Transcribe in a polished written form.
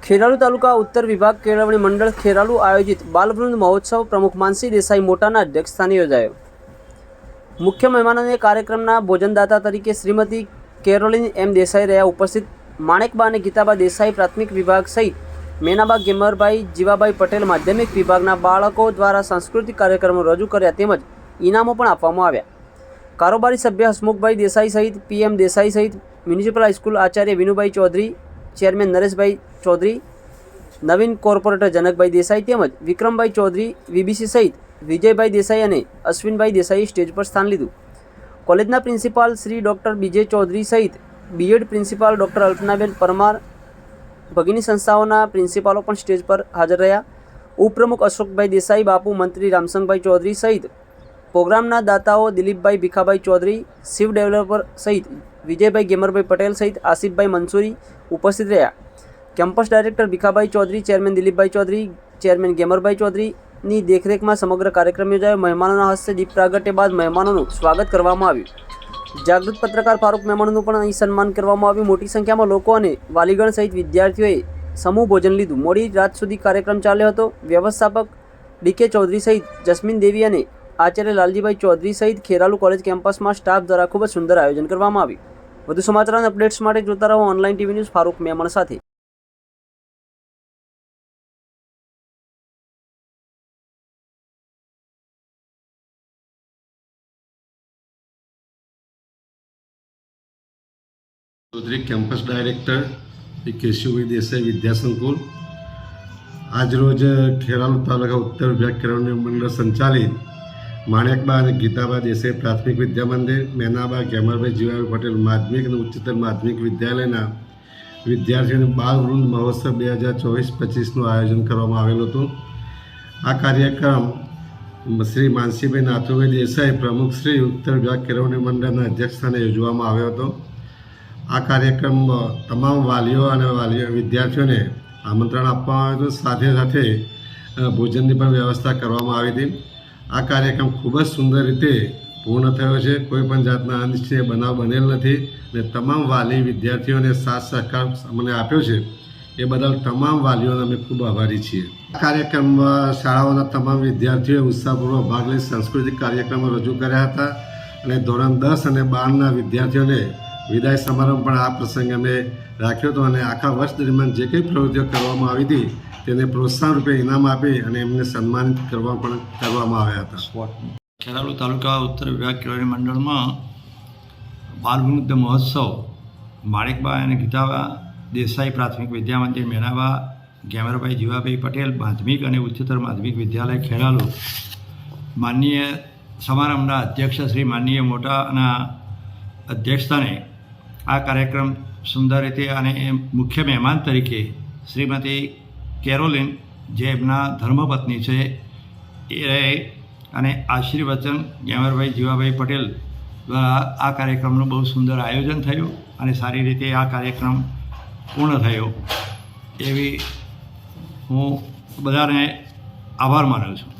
ખેરાલુ તાલુકા ઉત્તર વિભાગ કેળવણી મંડળ ખેરાલુ આયોજિત બાલવૃંદ મહોત્સવ પ્રમુખ માનસી દેસાઈ મોટાના અધ્યક્ષસ્થાને યોજાયો। મુખ્ય મહેમાનોને કાર્યક્રમના ભોજનદાતા તરીકે શ્રીમતી કેરોલિન એમ દેસાઈ રહ્યા। ઉપસ્થિત માણેકબા અને ગીતાબા દેસાઈ પ્રાથમિક વિભાગ સહિત મેનાબા ગેમરભાઈ જીવાભાઈ પટેલ માધ્યમિક વિભાગના બાળકો દ્વારા સાંસ્કૃતિક કાર્યક્રમો રજૂ કર્યા તેમજ ઇનામો પણ આપવામાં આવ્યા। કારોબારી સભ્ય હસમુખભાઈ દેસાઈ સહિત PM દેસાઈ સહિત municipal high school Acharya Vinubhai Chaudhary, chairman Nareshbhai Chaudhary, નવીન કોર્પોરેટર જનકભાઈ દેસાઈ તેમજ વિક્રમભાઈ ચૌધરી VBC સહિત વિજયભાઈ દેસાઈ અને અશ્વિનભાઈ દેસાઈએ સ્ટેજ પર સ્થાન લીધું। કોલેજના principal Shri doctor BJ Chaudhary સહિત BEd principal doctor Alpanaben Parmar, ભગીની સંસ્થાઓના પ્રિન્સિપાલો પણ સ્ટેજ પર હાજર રહ્યા। ઉપપ્રમુખ અશોકભાઈ દેસાઈ, બાપુ મંત્રી રામસંગભાઈ ચૌધરી સહિત પ્રોગ્રામના દાતાઓ દિલીપભાઈ ભીખાભાઈ ચૌધરી, શિવ ડેવલપર સહિત વિજયભાઈ ગેમરભાઈ પટેલ સહિત આસિફભાઈ મંસૂરી ઉપસ્થિત રહ્યા। Campus director Bhikhabhai Chaudhary, chairman Dilipbhai Chaudhary, chairman Gemarbhai ચૌધરીની દેખરેખમાં સમગ્ર કાર્યક્રમ યોજાયો। મહેમાનોના હસ્તે દીપ પ્રાગટ્ય બાદ મહેમાનોનું સ્વાગત કરવામાં આવ્યું। જાગૃત પત્રકાર ફારૂક મેમણનું પણ અહીં સન્માન કરવામાં આવ્યું। મોટી સંખ્યામાં લોકો અને વાલીગણ સહિત વિદ્યાર્થીઓએ સમૂહ ભોજન લીધું। મોડી રાત સુધી કાર્યક્રમ ચાલ્યો હતો। વ્યવસ્થાપક DK ચૌધરી સહિત જસ્મીન દેવી અને આચાર્ય લાલજીભાઈ ચૌધરી સહિત ખેરાલુ કોલેજ કેમ્પસમાં સ્ટાફ દ્વારા ખૂબ જ સુંદર આયોજન કરવામાં આવ્યું। વધુ સમાચાર અને અપડેટ્સ માટે જોતા રહો online TV news Farooq Memon સાથે। ચૌધરી કેમ્પસ ડાયરેક્ટર કેશુભાઈ દેસાઈ વિદ્યાસંકુલ આજરોજ ખેરાલુ તાલુકા ઉત્તર વિભાગ કેળવણી મંડળ સંચાલિત માણેકબા અને ગીતાબા દેસાઈ પ્રાથમિક વિદ્યા મંદિર, મેનાબા ગેમરભાઈ જીવાભાઈ પટેલ માધ્યમિક અને ઉચ્ચતર માધ્યમિક વિદ્યાલયના વિદ્યાર્થીઓને બાલવૃંદ મહોત્સવ 2024-25નું આયોજન કરવામાં આવેલું હતું। આ કાર્યક્રમ શ્રી માનસીભાઈ નાથુભાઈ દેસાઈ પ્રમુખ શ્રી ઉત્તર વિભાગ કેળવણી મંડળના અધ્યક્ષસ્થાને યોજવામાં આવ્યો હતો। આ કાર્યક્રમ તમામ વાલીઓ અને વિદ્યાર્થીઓને આમંત્રણ આપવામાં આવ્યું હતું। સાથે સાથે ભોજનની પણ વ્યવસ્થા કરવામાં આવી હતી। આ કાર્યક્રમ ખૂબ જ સુંદર રીતે પૂર્ણ થયો છે। કોઈ પણ જાતના અનિચ્છનીય બનાવ બનેલ નથી અને તમામ વાલી વિદ્યાર્થીઓને સાથ સહકાર અમને આપ્યો છે એ બદલ તમામ વાલીઓને અમે ખૂબ આભારી છીએ। આ કાર્યક્રમમાં શાળાઓના તમામ વિદ્યાર્થીઓએ ઉત્સાહપૂર્વક ભાગ લઈ સાંસ્કૃતિક કાર્યક્રમો રજૂ કર્યા હતા અને ધોરણ 10 અને 12ના વિદ્યાર્થીઓને વિદાય સમારંભ પણ આ પ્રસંગે અમે રાખ્યો હતો અને આખા વર્ષ દરમિયાન જે કંઈ પ્રવૃત્તિઓ કરવામાં આવી હતી તેને પ્રોત્સાહન રૂપે ઇનામ આપી અને એમને સન્માનિત કરવામાં આવ્યા હતા। ખેરાલુ તાલુકા ઉત્તર વિભાગ કેળવણી મંડળમાં બાલવૃંદ મહોત્સવ માણેકબા અને ગીતાબા દેસાઈ પ્રાથમિક વિદ્યા મંદિર, મેનાબા ગેમરભાઈ જીવાભાઈ પટેલ માધ્યમિક અને ઉચ્ચતર માધ્યમિક વિદ્યાલય ખેરાલુ માનનીય સમારંભના અધ્યક્ષ શ્રી માનનીય મોટાના અધ્યક્ષસ્થાને આ કાર્યક્રમ સુંદર રીતે અને મુખ્ય મહેમાન તરીકે શ્રીમતી કેરોલિન જે એમના ધર્મપત્ની છે એ રહે અને આશીર્વચન ગેમરભાઈ જીવાભાઈ પટેલ દ્વારા આ કાર્યક્રમનું બહુ સુંદર આયોજન થયું અને સારી રીતે આ કાર્યક્રમ પૂર્ણ થયો એવી હું બધાને આભાર માનું છું।